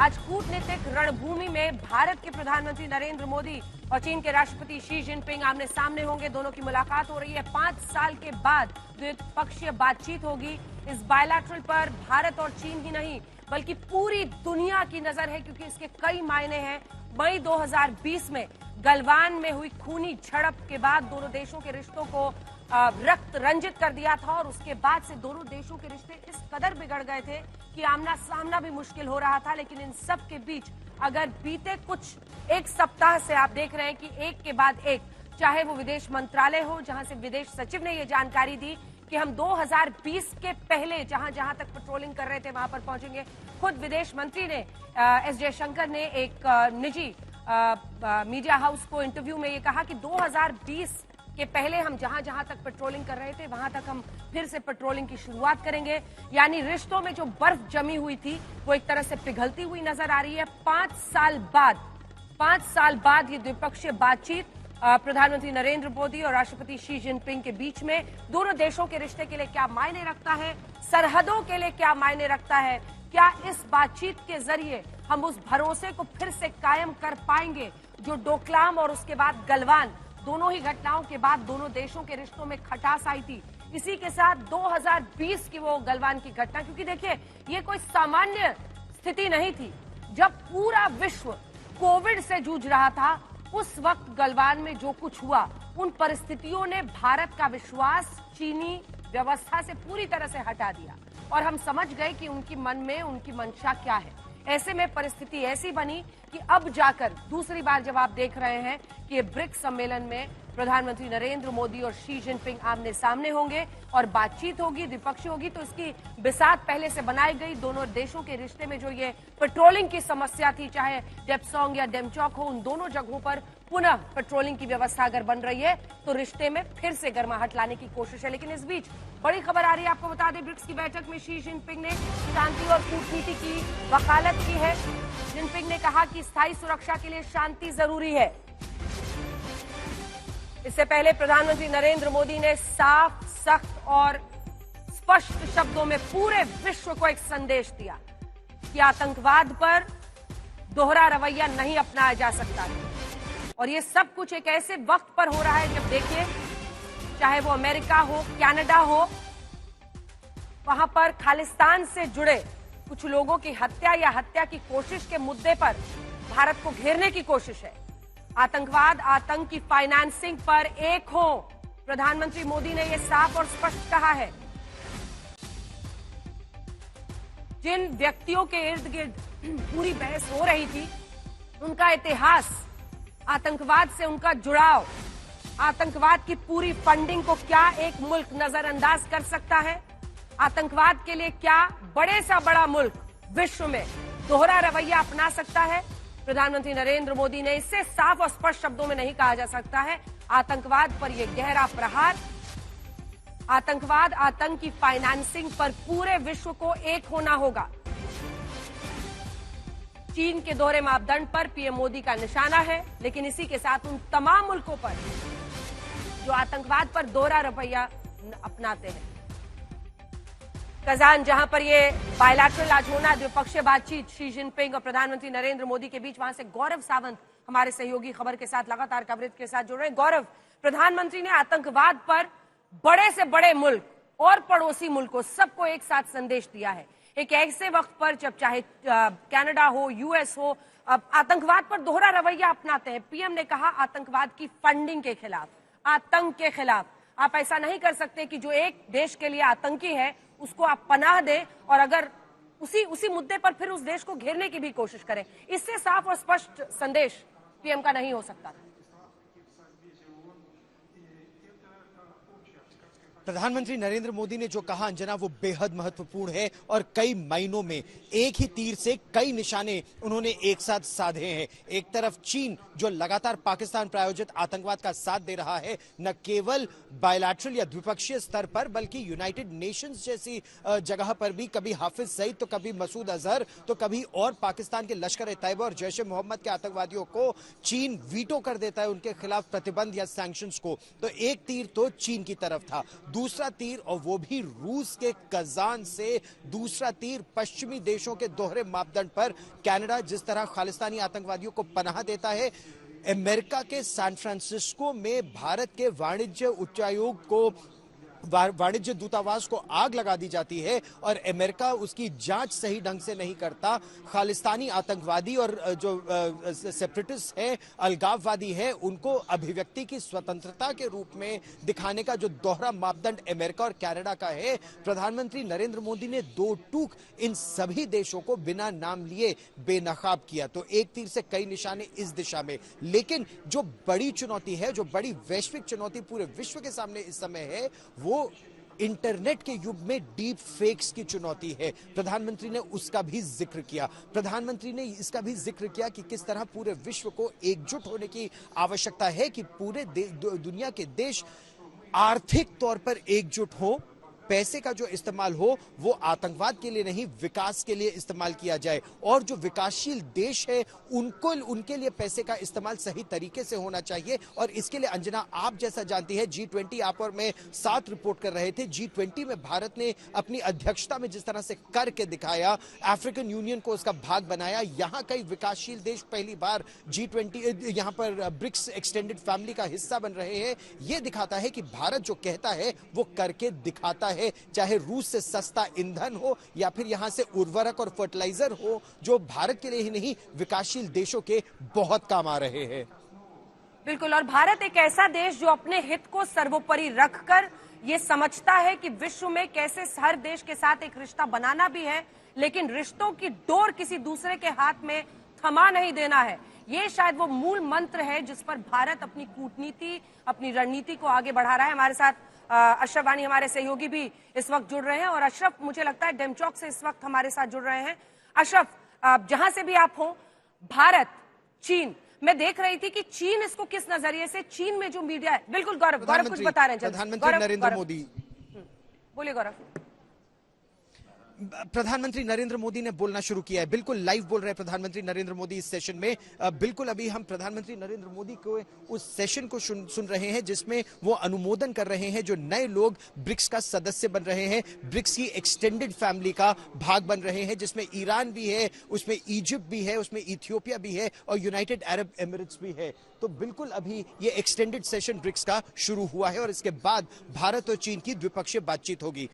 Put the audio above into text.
आज कूटनीतिक रणभूमि में भारत के प्रधानमंत्री नरेंद्र मोदी और चीन के राष्ट्रपति शी जिनपिंग आमने सामने होंगे। दोनों की मुलाकात हो रही है। 5 साल के बाद द्विपक्षीय बातचीत होगी। इस बायलैटरल पर भारत और चीन ही नहीं बल्कि पूरी दुनिया की नजर है, क्योंकि इसके कई मायने हैं। मई 2020 में गलवान में हुई खूनी झड़प के बाद दोनों देशों के रिश्तों को रक्त रंजित कर दिया था और उसके बाद से दोनों देशों के रिश्ते इस कदर बिगड़ गए थे कि आमना सामना भी मुश्किल हो रहा था। लेकिन इन सब के बीच अगर बीते कुछ एक सप्ताह से आप देख रहे हैं कि एक के बाद एक, चाहे वो विदेश मंत्रालय हो जहां से विदेश सचिव ने ये जानकारी दी कि हम 2020 के पहले जहां जहां तक पेट्रोलिंग कर रहे थे वहां पर पहुंचेंगे। खुद विदेश मंत्री ने एस जयशंकर ने एक निजी मीडिया हाउस को इंटरव्यू में ये कहा कि 2020 के पहले हम जहां जहां तक पेट्रोलिंग कर रहे थे वहां तक हम फिर से पेट्रोलिंग की शुरुआत करेंगे। यानी रिश्तों में जो बर्फ जमी हुई थी वो एक तरह से पिघलती हुई नजर आ रही है। 5 साल बाद ये द्विपक्षीय बातचीत प्रधानमंत्री नरेंद्र मोदी और राष्ट्रपति शी जिनपिंग के बीच में दोनों देशों के रिश्ते के लिए क्या मायने रखता है, सरहदों के लिए क्या मायने रखता है, क्या इस बातचीत के जरिए हम उस भरोसे को फिर से कायम कर पाएंगे जो डोकलाम और उसके बाद गलवान दोनों ही घटनाओं के बाद दोनों देशों के रिश्तों में खटास आई थी। इसी के साथ 2020 की वो गलवान की घटना, क्योंकि देखिए ये कोई सामान्य स्थिति नहीं थी। जब पूरा विश्व कोविड से जूझ रहा था उस वक्त गलवान में जो कुछ हुआ, उन परिस्थितियों ने भारत का विश्वास चीनी व्यवस्था से पूरी तरह से हटा दिया और हम समझ गए कि उनकी मन में उनकी मंशा क्या है। ऐसे में परिस्थिति ऐसी बनी कि अब जाकर दूसरी बार जब आप देख रहे हैं कि ये ब्रिक्स सम्मेलन में प्रधानमंत्री नरेंद्र मोदी और शी जिनपिंग आमने सामने होंगे और बातचीत होगी, द्विपक्षीय होगी, तो इसकी बिसात पहले से बनाई गई। दोनों देशों के रिश्ते में जो ये पेट्रोलिंग की समस्या थी, चाहे डेप्सोंग या डेमचौक हो, उन दोनों जगहों पर पुनः पेट्रोलिंग की व्यवस्था अगर बन रही है तो रिश्ते में फिर से गर्माहट लाने की कोशिश है। लेकिन इस बीच बड़ी खबर आ रही है, आपको बता दें, ब्रिक्स की बैठक में शी जिनपिंग ने शांति और कूटनीति की वकालत की है। जिनपिंग ने कहा कि स्थायी सुरक्षा के लिए शांति जरूरी है। इससे पहले प्रधानमंत्री नरेंद्र मोदी ने साफ, सख्त और स्पष्ट शब्दों में पूरे विश्व को एक संदेश दिया कि आतंकवाद पर दोहरा रवैया नहीं अपनाया जा सकता। और ये सब कुछ एक ऐसे वक्त पर हो रहा है जब देखिए, चाहे वो अमेरिका हो, कनाडा हो, वहां पर खालिस्तान से जुड़े कुछ लोगों की हत्या या हत्या की कोशिश के मुद्दे पर भारत को घेरने की कोशिश है। आतंकवाद, आतंक की फाइनेंसिंग पर एक हो, प्रधानमंत्री मोदी ने यह साफ और स्पष्ट कहा है। जिन व्यक्तियों के इर्द गिर्द पूरी बहस हो रही थी, उनका इतिहास, आतंकवाद से उनका जुड़ाव, आतंकवाद की पूरी फंडिंग को क्या एक मुल्क नजरअंदाज कर सकता है? आतंकवाद के लिए क्या बड़े सा बड़ा मुल्क विश्व में दोहरा रवैया अपना सकता है? प्रधानमंत्री नरेंद्र मोदी ने इससे साफ और स्पष्ट शब्दों में नहीं कहा जा सकता है। आतंकवाद पर यह गहरा प्रहार, आतंकवाद, आतंक की फाइनेंसिंग पर पूरे विश्व को एक होना होगा। चीन के दोहरे मापदंड पर पीएम मोदी का निशाना है, लेकिन इसी के साथ उन तमाम मुल्कों पर जो आतंकवाद पर दोहरा रवैया अपनाते हैं। कजान, जहां पर ये बायलैटरल आज होना, द्विपक्षीय बातचीत शी जिनपिंग और प्रधानमंत्री नरेंद्र मोदी के बीच, वहां से गौरव सावंत हमारे सहयोगी खबर के साथ लगातार कवरेज के साथ जुड़ रहे हैं। गौरव, प्रधानमंत्री ने आतंकवाद पर बड़े से बड़े मुल्क और पड़ोसी मुल्कों सबको एक साथ संदेश दिया है, एक ऐसे वक्त पर जब चाहे कनाडा हो, यूएस हो, आतंकवाद पर दोहरा रवैया अपनाते हैं। पीएम ने कहा आतंकवाद की फंडिंग के खिलाफ, आतंक के खिलाफ। आप ऐसा नहीं कर सकते कि जो एक देश के लिए आतंकी है उसको आप पनाह दें और अगर उसी मुद्दे पर फिर उस देश को घेरने की भी कोशिश करें। इससे साफ और स्पष्ट संदेश पीएम का नहीं हो सकता। प्रधानमंत्री नरेंद्र मोदी ने जो कहा अंजना, वो बेहद महत्वपूर्ण है और कई महीनों में एक ही तीर से कई निशाने उन्होंने एक साथ साधे हैं। एक तरफ चीन जो लगातार पाकिस्तान प्रायोजित आतंकवाद का साथ दे रहा है, न केवल बायलैटरल या द्विपक्षीय स्तर पर बल्कि यूनाइटेड नेशंस जैसी जगह पर भी, कभी हाफिज सईद तो कभी मसूद अजहर तो कभी और पाकिस्तान के लश्कर ए तैयबा और जैश ए मोहम्मद के आतंकवादियों को चीन वीटो कर देता है, उनके खिलाफ प्रतिबंध या सैंक्शंस को। तो एक तीर तो चीन की तरफ था। दूसरा तीर, और वो भी रूस के कजान से, दूसरा तीर पश्चिमी देशों के दोहरे मापदंड पर। कनाडा जिस तरह खालिस्तानी आतंकवादियों को पनाह देता है, अमेरिका के सैन फ्रांसिस्को में भारत के वाणिज्य उच्चायोग को, वाणिज्य दूतावास को आग लगा दी जाती है और अमेरिका उसकी जांच सही ढंग से नहीं करता। खालिस्तानी आतंकवादी और जो सेपरेटिस्ट है, अलगाववादी है, उनको अभिव्यक्ति की स्वतंत्रता के रूप में दिखाने का जो दोहरा मापदंड अमेरिका और कनाडा का है, प्रधानमंत्री नरेंद्र मोदी ने दो टूक इन सभी देशों को बिना नाम लिए बेनकाब किया। तो एक तीर से कई निशाने इस दिशा में। लेकिन जो बड़ी चुनौती है, जो बड़ी वैश्विक चुनौती पूरे विश्व के सामने इस समय है, वो इंटरनेट के युग में डीप फेक्स की चुनौती है। प्रधानमंत्री ने उसका भी जिक्र किया। प्रधानमंत्री ने इसका भी जिक्र किया कि किस तरह पूरे विश्व को एकजुट होने की आवश्यकता है, कि पूरे दुनिया के देश आर्थिक तौर पर एकजुट हो, पैसे का जो इस्तेमाल हो वो आतंकवाद के लिए नहीं, विकास के लिए इस्तेमाल किया जाए, और जो विकासशील देश है उनके लिए पैसे का इस्तेमाल सही तरीके से होना चाहिए। और इसके लिए अंजना, आप जैसा जानती है, G20 आप और मैं साथ रिपोर्ट कर रहे थे। G20 में भारत ने अपनी अध्यक्षता में जिस तरह से करके दिखाया, अफ्रीकन यूनियन को उसका भाग बनाया, यहां कई विकासशील देश पहली बार G20 यहां पर ब्रिक्स एक्सटेंडेड फैमिली का हिस्सा बन रहे हैं। यह दिखाता है कि भारत जो कहता है वो करके दिखाता है, चाहे रूस से सस्ता ईंधन हो या फिर यहां से उर्वरक और फर्टिलाइजर हो, जो भारत के लिए ही नहीं विकासशील देशों के बहुत काम आ रहे हैं। बिल्कुल, और भारत एक ऐसा देश जो अपने हित को सर्वोपरि रखकर ये समझता है कि विश्व में कैसे हर देश के साथ एक रिश्ता बनाना भी है, लेकिन रिश्तों की डोर किसी दूसरे के हाथ में थमा नहीं देना है। ये शायद वो मूल मंत्र है जिस पर भारत अपनी कूटनीति, अपनी रणनीति को आगे बढ़ा रहा है। हमारे साथ अशरफ वानी हमारे सहयोगी भी इस वक्त जुड़ रहे हैं, और अशरफ, मुझे लगता है डेमचौक से इस वक्त हमारे साथ जुड़ रहे हैं। अशरफ, जहां से भी आप हो, भारत, चीन, मैं देख रही थी कि चीन इसको किस नजरिए से, चीन में जो मीडिया है, बिल्कुल गौरव कुछ बता रहे हैं। प्रधानमंत्री नरेंद्र मोदी, बोलिए गौरव। प्रधानमंत्री नरेंद्र मोदी ने बोलना शुरू किया है, बिल्कुल लाइव बोल रहे हैं प्रधानमंत्री नरेंद्र मोदी इस सेशन में। बिल्कुल अभी हम प्रधानमंत्री नरेंद्र मोदी को उस सेशन को सुन रहे हैं जिसमें वो अनुमोदन कर रहे हैं जो नए लोग ब्रिक्स का सदस्य बन रहे हैं, ब्रिक्स की एक्सटेंडेड फैमिली का भाग बन रहे हैं, जिसमें ईरान भी है, उसमें इजिप्ट भी है, उसमें इथियोपिया भी है और यूनाइटेड अरब एमिरेट्स भी है। तो बिल्कुल अभी ये एक्सटेंडेड सेशन ब्रिक्स का शुरू हुआ है और इसके बाद भारत और चीन की द्विपक्षीय बातचीत होगी।